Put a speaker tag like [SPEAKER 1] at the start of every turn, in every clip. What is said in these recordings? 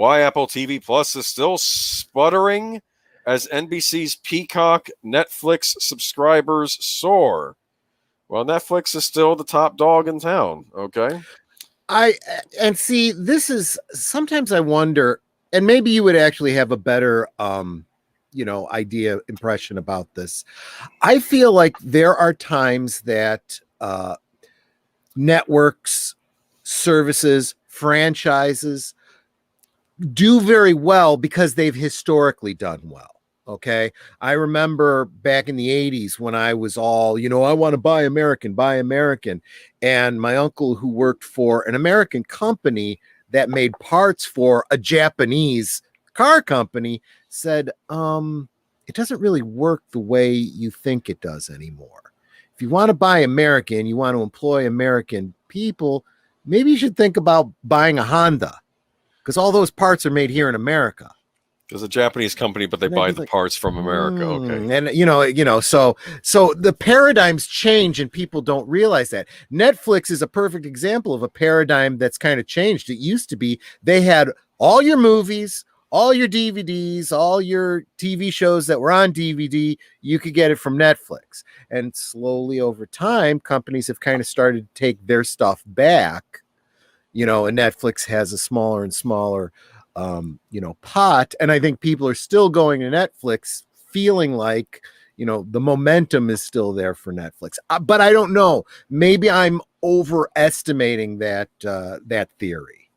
[SPEAKER 1] why Apple TV Plus is still sputtering as NBC's Peacock Netflix subscribers soar. Well, Netflix is still the top dog in town, okay?
[SPEAKER 2] And see, this is sometimes I wonder, and maybe you would actually have a better impression about this. I feel like there are times that networks, services, franchises do very well because they've historically done well. Okay. I remember back in the 80s when I was all, I want to buy American. And my uncle, who worked for an American company that made parts for a Japanese car company, said, it doesn't really work the way you think it does anymore. If you want to buy American, you want to employ American people, maybe you should think about buying a Honda, because all those parts are made here in America.
[SPEAKER 1] Because a Japanese company, but they buy the parts from America. Okay.
[SPEAKER 2] And so the paradigms change and people don't realize that. Netflix is a perfect example of a paradigm that's kind of changed. It used to be they had all your movies, all your DVDs, all your TV shows that were on DVD, you could get it from Netflix. And slowly over time, companies have kind of started to take their stuff back, and Netflix has a smaller and smaller pot. And I think people are still going to Netflix feeling like, the momentum is still there for Netflix. But I don't know. Maybe I'm overestimating that theory.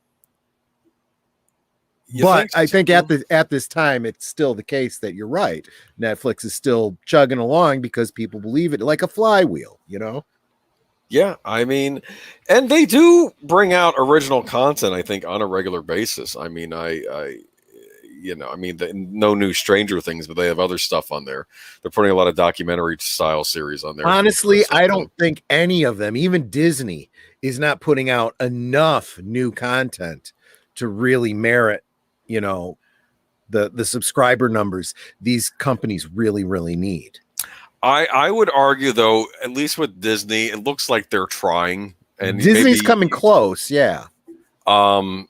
[SPEAKER 2] I think at this time, it's still the case that you're right. Netflix is still chugging along because people believe it, like a flywheel,
[SPEAKER 1] Yeah, I mean, and they do bring out original content, I think, on a regular basis. I mean, no new Stranger Things, but they have other stuff on there. They're putting a lot of documentary style series on there.
[SPEAKER 2] Honestly, I don't think any of them, even Disney, is not putting out enough new content to really merit, the subscriber numbers these companies really, really need.
[SPEAKER 1] I would argue, though, at least with Disney, it looks like they're trying. And
[SPEAKER 2] Disney's coming close, yeah.
[SPEAKER 1] Actually,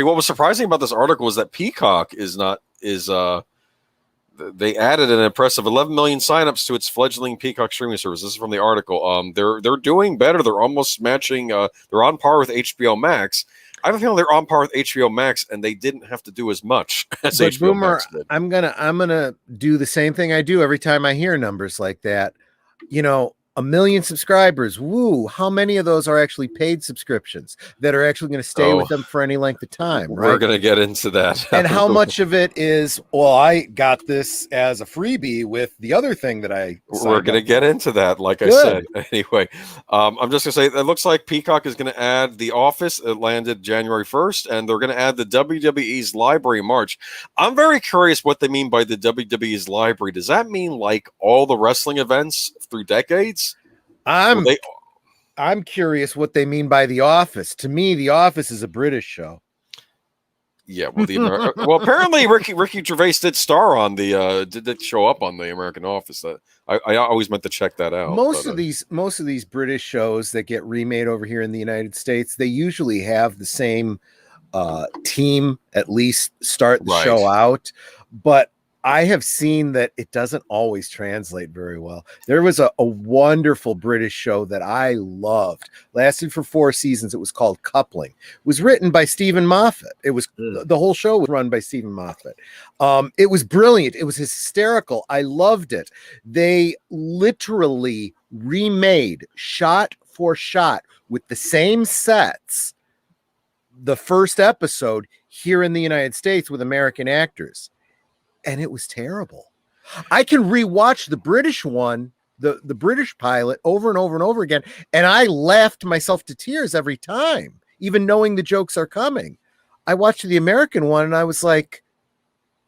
[SPEAKER 1] what was surprising about this article was that Peacock they added an impressive 11 million signups to its fledgling Peacock streaming service. This is from the article. They're doing better. They're almost matching. They're on par with HBO Max. I have a feeling they're on par with HBO Max, and they didn't have to do as much as HBO
[SPEAKER 2] Boomer,
[SPEAKER 1] Max did.
[SPEAKER 2] I'm gonna do the same thing I do every time I hear numbers like that. 1 million subscribers. Woo! How many of those are actually paid subscriptions that are actually going to stay with them for any length of time? Right?
[SPEAKER 1] We're going to get into that.
[SPEAKER 2] And how much of it is? Well, I got this as a freebie with the other thing that I.
[SPEAKER 1] We're going to get into that. Like I said, anyway. I'm just going to say it looks like Peacock is going to add The Office. It landed January 1st, and they're going to add the WWE's Library in March. I'm very curious what they mean by the WWE's Library. Does that mean like all the wrestling events through decades?
[SPEAKER 2] I'm curious what they mean by The Office. To me, The Office is a British show.
[SPEAKER 1] Yeah, well, apparently Ricky Gervais did star on did show up on the American Office. That I always meant to check that out.
[SPEAKER 2] Most of these British shows that get remade over here in the United States, they usually have the same team at least start the show out, but I have seen that it doesn't always translate very well. There was a wonderful British show that I loved. Lasted for 4 seasons. It was called Coupling. It was written by Stephen Moffat. It was the whole show was run by Stephen Moffat. It was brilliant. It was hysterical. I loved it. They literally remade shot for shot with the same sets the first episode here in the United States with American actors. And it was terrible. I can rewatch the British one, the British pilot over and over and over again. And I laughed myself to tears every time, even knowing the jokes are coming. I watched the American one and I was like,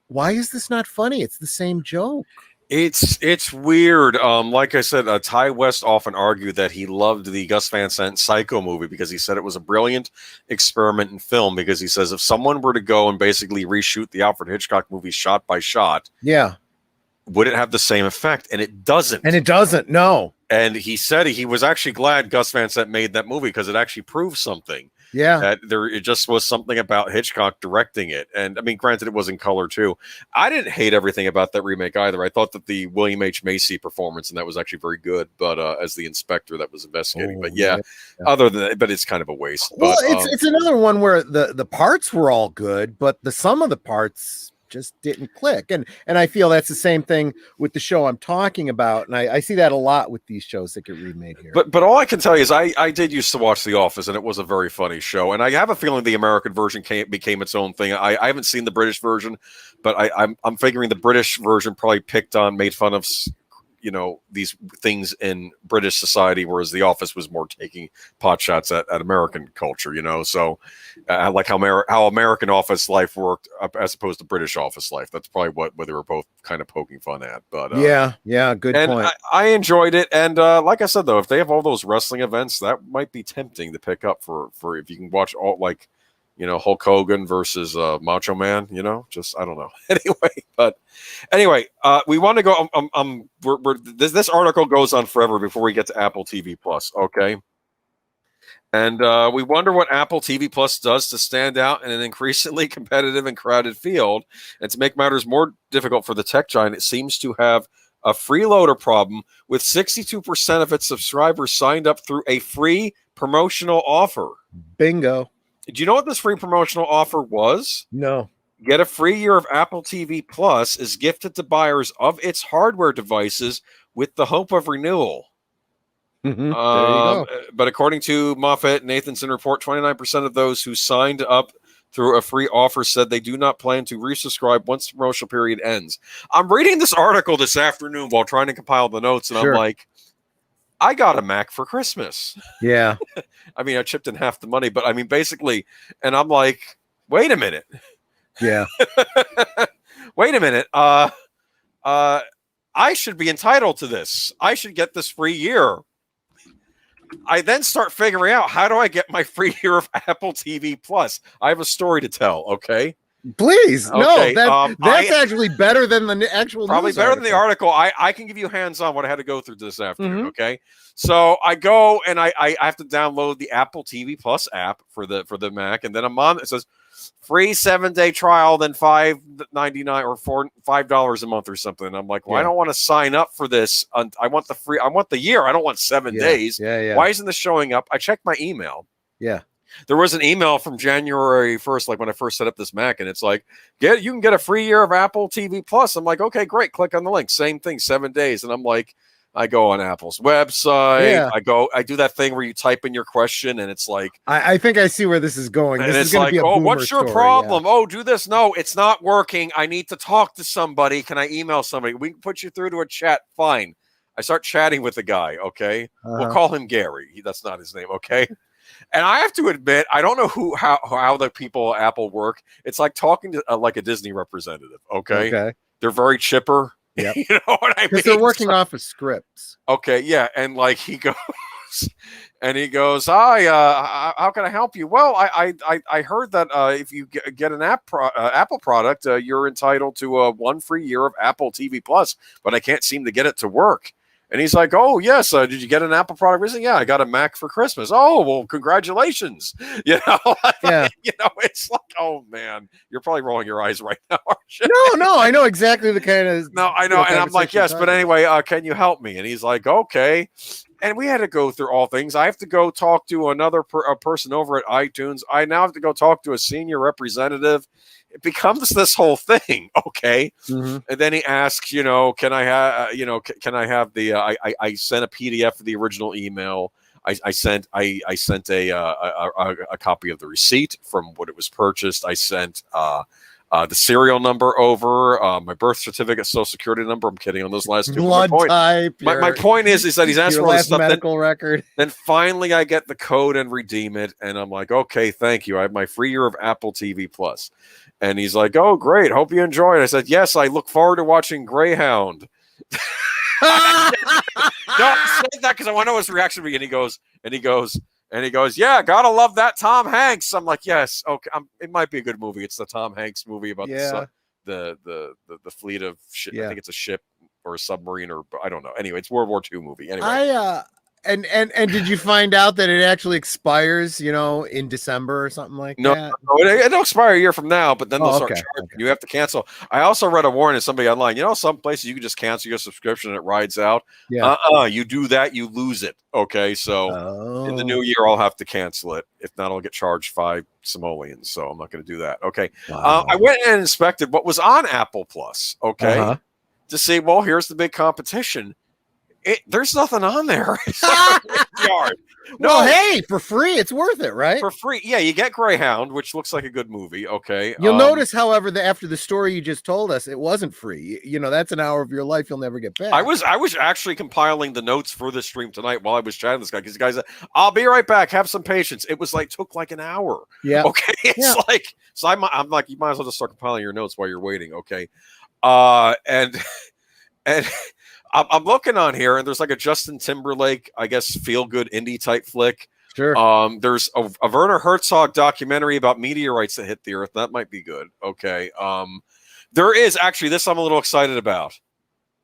[SPEAKER 2] why is this not funny? It's the same joke.
[SPEAKER 1] It's weird. Like I said, Ty West often argued that he loved the Gus Van Sant Psycho movie because he said it was a brilliant experiment in film. Because he says if someone were to go and basically reshoot the Alfred Hitchcock movie shot by shot, would it have the same effect? And it doesn't. No. And he said he was actually glad Gus Van Sant made that movie because it actually proved something.
[SPEAKER 2] Yeah.
[SPEAKER 1] That it just was something about Hitchcock directing it. And I mean, granted, it was in color too. I didn't hate everything about that remake either. I thought that the William H. Macy performance and that was actually very good, but as the inspector that was investigating. But yeah, other than that, but it's kind of a waste.
[SPEAKER 2] Well,
[SPEAKER 1] but
[SPEAKER 2] it's another one where the parts were all good, but the sum of the parts just didn't click. And I feel that's the same thing with the show I'm talking about. And I see that a lot with these shows that get remade here.
[SPEAKER 1] But all I can tell you is I did used to watch The Office, and it was a very funny show. And I have a feeling the American version became its own thing. I haven't seen the British version, but I'm figuring the British version probably made fun of these things in British society, whereas The Office was more taking pot shots at American culture. So like how American office life worked as opposed to British office life. That's probably what they were both kind of poking fun at. But
[SPEAKER 2] yeah, good point.
[SPEAKER 1] I enjoyed it, and like I said though, if they have all those wrestling events, that might be tempting to pick up for if you can watch all Hulk Hogan versus Macho Man, just I don't know. Anyway, we want to go. This article goes on forever before we get to Apple TV Plus. Okay. And we wonder what Apple TV Plus does to stand out in an increasingly competitive and crowded field. And to make matters more difficult for the tech giant, it seems to have a freeloader problem with 62% of its subscribers signed up through a free promotional offer.
[SPEAKER 2] Bingo.
[SPEAKER 1] Do you know what this free promotional offer was?
[SPEAKER 2] No.
[SPEAKER 1] Get a free year of Apple TV Plus is gifted to buyers of its hardware devices with the hope of renewal.
[SPEAKER 2] Mm-hmm. There you go.
[SPEAKER 1] But according to Moffat Nathanson report, 29% of those who signed up through a free offer said they do not plan to resubscribe once the promotional period ends. I'm reading this article this afternoon while trying to compile the notes, and I'm like, I got a Mac for Christmas.
[SPEAKER 2] Yeah.
[SPEAKER 1] I mean, I chipped in half the money, but I mean, basically, and I'm like, wait a minute.
[SPEAKER 2] Yeah.
[SPEAKER 1] Wait a minute. I should be entitled to this. I should get this free year. I then start figuring out, how do I get my free year of Apple TV Plus? I have a story to tell. Okay.
[SPEAKER 2] Please.
[SPEAKER 1] Okay.
[SPEAKER 2] No, that's actually better than the actual
[SPEAKER 1] probably better than the article. I can give you hands-on what I had to go through this afternoon. Mm-hmm. Okay. So I go and I have to download the Apple TV Plus app for the Mac, and then I'm on. It says free 7-day trial, then $5.99 or $5 a month or something. And I'm like, well, I don't want to sign up for this. I want the year. I don't want 7 days.
[SPEAKER 2] Yeah.
[SPEAKER 1] Why isn't this showing up? I checked my email.
[SPEAKER 2] Yeah.
[SPEAKER 1] There was an email from January 1st, like when I first set up this Mac, and it's like, you can get a free year of Apple TV Plus. I'm like, okay, great. Click on the link. Same thing, 7 days. And I'm like, I go on Apple's website. Yeah. I do that thing where you type in your question, and it's like,
[SPEAKER 2] I think I see where this is going.
[SPEAKER 1] And
[SPEAKER 2] this
[SPEAKER 1] it's like, what's your problem? Yeah. Oh, do this. No, it's not working. I need to talk to somebody. Can I email somebody? We can put you through to a chat. Fine. I start chatting with the guy. Okay. We'll call him Gary. That's not his name. Okay. And I have to admit, I don't know how the people at Apple work. It's like talking to like a Disney representative. Okay. They're very chipper.
[SPEAKER 2] Yeah.
[SPEAKER 1] You know what I mean?
[SPEAKER 2] Because they're working off of scripts.
[SPEAKER 1] Okay. Yeah. And like he goes, hi, how can I help you? Well, I heard that if you get an Apple product, you're entitled to 1 free year of Apple TV Plus, but I can't seem to get it to work. And he's like, oh, yes. Did you get an Apple product recently? Yeah, I got a Mac for Christmas. Oh, well, congratulations. Yeah. It's like, oh, man, you're probably rolling your eyes right now, aren't you?
[SPEAKER 2] No, I know exactly the kind of.
[SPEAKER 1] No, I know. And I'm like, yes, but anyway, can you help me? And he's like, okay. And we had to go through all things. I have to go talk to another person over at iTunes. I now have to go talk to a senior representative. It becomes this whole thing, okay?
[SPEAKER 2] Mm-hmm.
[SPEAKER 1] And then he asks, can I have, can I have the? I sent a PDF of the original email. I sent a copy of the receipt from what it was purchased. I sent the serial number over, my birth certificate, social security number. I'm kidding on those last two.
[SPEAKER 2] Blood type.
[SPEAKER 1] My point is that he's asking for stuff.
[SPEAKER 2] Medical record.
[SPEAKER 1] Then finally I get the code and redeem it. And I'm like, okay, thank you. I have my free year of Apple TV Plus. And he's like, oh, great. Hope you enjoy it. I said, yes, I look forward to watching Greyhound. No, I said that because I want to know his reaction to me. And he goes, yeah, gotta love that Tom Hanks. I'm like, yes, okay. It might be a good movie. It's the Tom Hanks movie about the fleet of ship. Yeah. I think it's a ship or a submarine, or I don't know. Anyway, it's World War II movie. Anyway,
[SPEAKER 2] And did you find out that it actually expires, in December or something like
[SPEAKER 1] No,
[SPEAKER 2] that?
[SPEAKER 1] it'll expire a year from now, but then they'll start
[SPEAKER 2] Okay.
[SPEAKER 1] charging. You have to cancel. I also read a warning to somebody online. Some places you can just cancel your subscription and it rides out.
[SPEAKER 2] Yeah.
[SPEAKER 1] You do that, you lose it. Okay, so in the new year, I'll have to cancel it. If not, I'll get charged 5 simoleons. So I'm not going to do that. Okay.
[SPEAKER 2] Wow.
[SPEAKER 1] I went and inspected what was on Apple Plus. Okay, to see. Well, here's the big competition. There's nothing on there.
[SPEAKER 2] Well, hey, for free, it's worth it, right?
[SPEAKER 1] For free, yeah. You get Greyhound, which looks like a good movie. Okay.
[SPEAKER 2] You'll notice, however, that after the story you just told us, it wasn't free. That's an hour of your life you'll never get back.
[SPEAKER 1] I was actually compiling the notes for this stream tonight while I was chatting with this guy, because the guy said, "I'll be right back. Have some patience." It was took like an hour.
[SPEAKER 2] Yeah.
[SPEAKER 1] Okay. It's so I'm like, you might as well just start compiling your notes while you're waiting. Okay. And I'm looking on here, and there's a Justin Timberlake, I guess, feel good indie type flick.
[SPEAKER 2] Sure.
[SPEAKER 1] There's a Werner Herzog documentary about meteorites that hit the Earth. That might be good. Okay. There is actually this I'm a little excited about.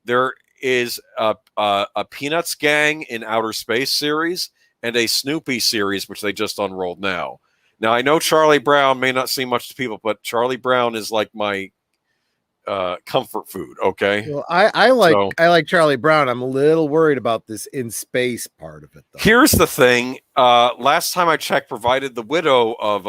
[SPEAKER 1] There is a Peanuts Gang in Outer Space series and a Snoopy series, which they just unrolled now. Now I know Charlie Brown may not seem much to people, but Charlie Brown is like my comfort food. Okay.
[SPEAKER 2] Well, I like Charlie Brown. I'm a little worried about this in space part of it, though.
[SPEAKER 1] Here's the thing. Last time I checked, provided the widow of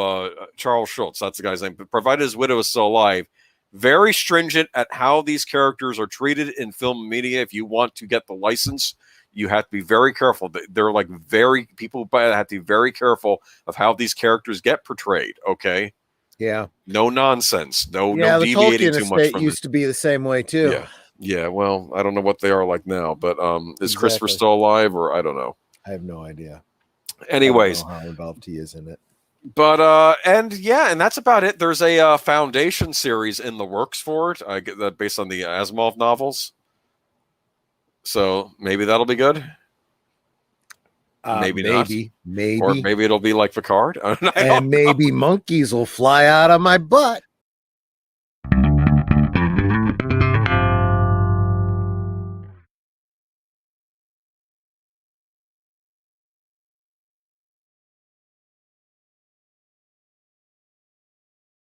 [SPEAKER 1] Charles Schultz, that's the guy's name, but provided his widow is still alive, very stringent at how these characters are treated in film media. If you want to get the license, you have to be very careful. They're people have to be very careful of how these characters get portrayed. Okay.
[SPEAKER 2] Yeah.
[SPEAKER 1] No nonsense. No
[SPEAKER 2] the
[SPEAKER 1] deviating
[SPEAKER 2] Tolkien
[SPEAKER 1] too much from
[SPEAKER 2] used to be the same way too.
[SPEAKER 1] Yeah. Yeah. Well, I don't know what they are like now, but is Christopher still alive, or I don't know.
[SPEAKER 2] I have no idea.
[SPEAKER 1] Anyways,
[SPEAKER 2] I don't know how involved he is in it.
[SPEAKER 1] But and that's about it. There's a Foundation series in the works for it. I get that based on the Asimov novels. So maybe that'll be good. Maybe not.
[SPEAKER 2] Maybe.
[SPEAKER 1] Or maybe it'll be like Picard.
[SPEAKER 2] And maybe monkeys will fly out of my butt.